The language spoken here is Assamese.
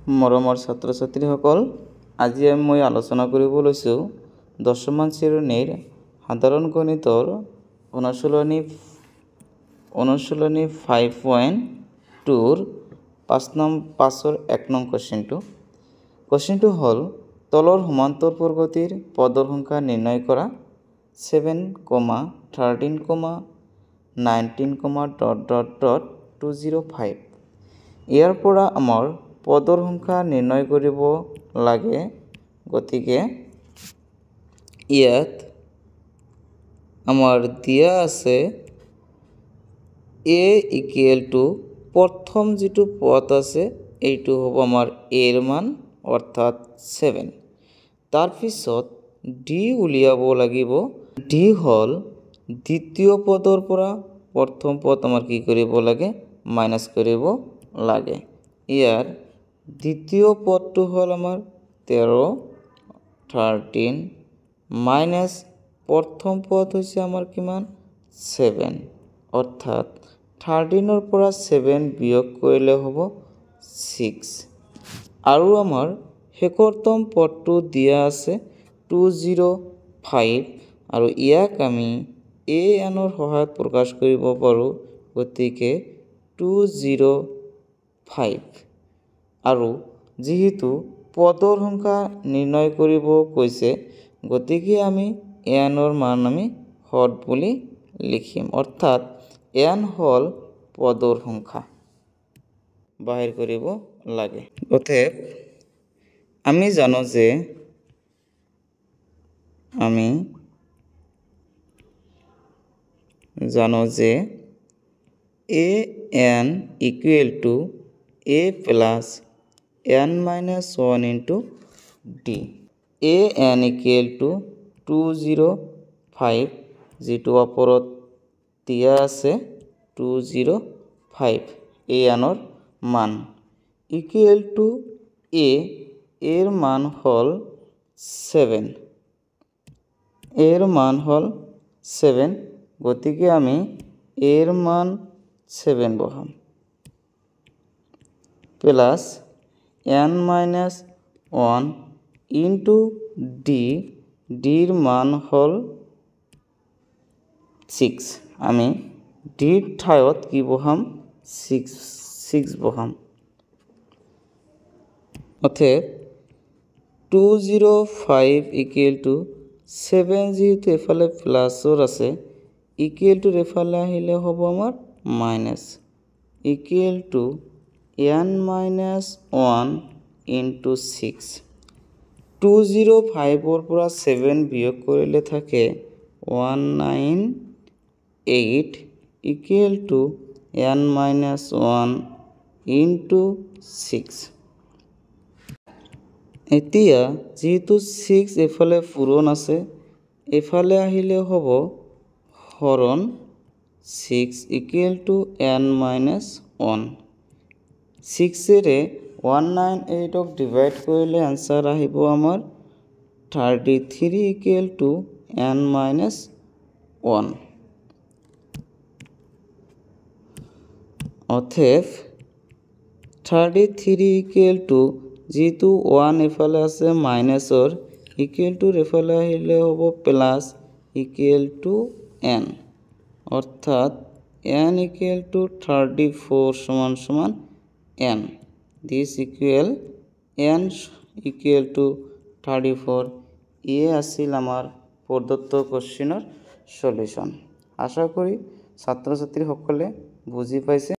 মৰমৰ ছাত্ৰ ছাত্ৰীসকল, আজি মই আলোচনা কৰিব লৈছোঁ দশমমান শ্ৰেণীৰ সাধাৰণ গণিতৰ অনুশীলনী 5.2ৰ 5ৰ 1 নং কুৱেশ্যনটো। কুৱেশ্যনটো হ'ল তলৰ সমান্তৰ প্ৰগতিৰ পদৰ সংখ্যা নিৰ্ণয় কৰা 7, 13, 19, ... 205। ইয়াৰ পৰা আমাৰ পদৰ সংখ্যা নিৰ্ণয় কৰিব লাগে। গতিকে ইয়াত আমাৰ দিয়া আছে a = প্ৰথম যিটো পদ আছে এইটো হ'ব আমাৰ a ৰ মান অৰ্থাৎ 7। তাৰপিছত d উলিয়াব লাগিব। d হ'ল দ্বিতীয় পদৰ পৰা প্ৰথম পদ আমাৰ কি কৰিব লাগে, মাইনাছ কৰিব লাগে। ইয়াৰ দ্বিতীয় পদটো হ'ল আমাৰ 13, 13 মাইনাছ প্ৰথম পদ হৈছে আমাৰ কিমান 7, অৰ্থাৎ 13ৰ পৰা 7 বিয়োগ কৰিলে হ'ব 6। আৰু আমাৰ শেষৰতম পদটো দিয়া আছে 205, আৰু ইয়াক আমি an ৰ সহায়ত প্ৰকাশ কৰিব পাৰোঁ। গতিকে 205। আৰু যিহেতু পদৰ সংখ্যা নিৰ্ণয় কৰিব কৈছে, গতিকে আমি an ৰ মান আমি হৰ বুলি লিখিম, অৰ্থাৎ an হ'ল পদৰ সংখ্যা বাহিৰ কৰিব লাগে। অতএব আমি জানো যে an = a plus n minus 1 into d। an = 205, যিটো ওপৰত দিয়া আছে 205 an ৰ মান ইকুৱেল টু a এর মান হ'ল 7। এর মান হ'ল 7, গতিকে আমি এর মান 7 বহাম plus n minus 1 into d, ডির মান হ'ল 6। আমি ডির ঠাইত কি বহাম 6 বহাম। অতএব 205 = 7, যেহেতু এফালে প্লাসৰ আছে ইকুৱেল টু এফালে আহিলে হ'ব আমাৰ minus equal to n minus 1 into 6। 205ৰ পৰা 7 বিয়োগ কৰিলে থাকে 198 equal to n minus 1 into 6। এতিয়া যেহেতু 6 এফালে পূৰণ আছে, এফালে আহিলে হ'ব হৰণ 6 ইকুৱেল টু n minus 1। 6ৰে 198ক ডিভাইড কৰিলে আনসাৰ আহিব আমাৰ 33 ইকুৱেল টু n minus 1। অতএব 33 ইকুৱেল টু, যেহেতু 1 এফালে আছে মাইনাছৰ ইকুৱেল টু এফালে আহিলে হ'ব প্লাস ইকুৱেল টু n, অৰ্থাৎ n ইকুৱেল টু 34 সমান n। This equal n equal to 34। ইয়ে আছিল আমাৰ প্ৰদত্ত কোশ্চিনৰ সলিউশন। আশা কৰি ছাত্ৰ ছাত্ৰীসকলে বুজি পাইছে।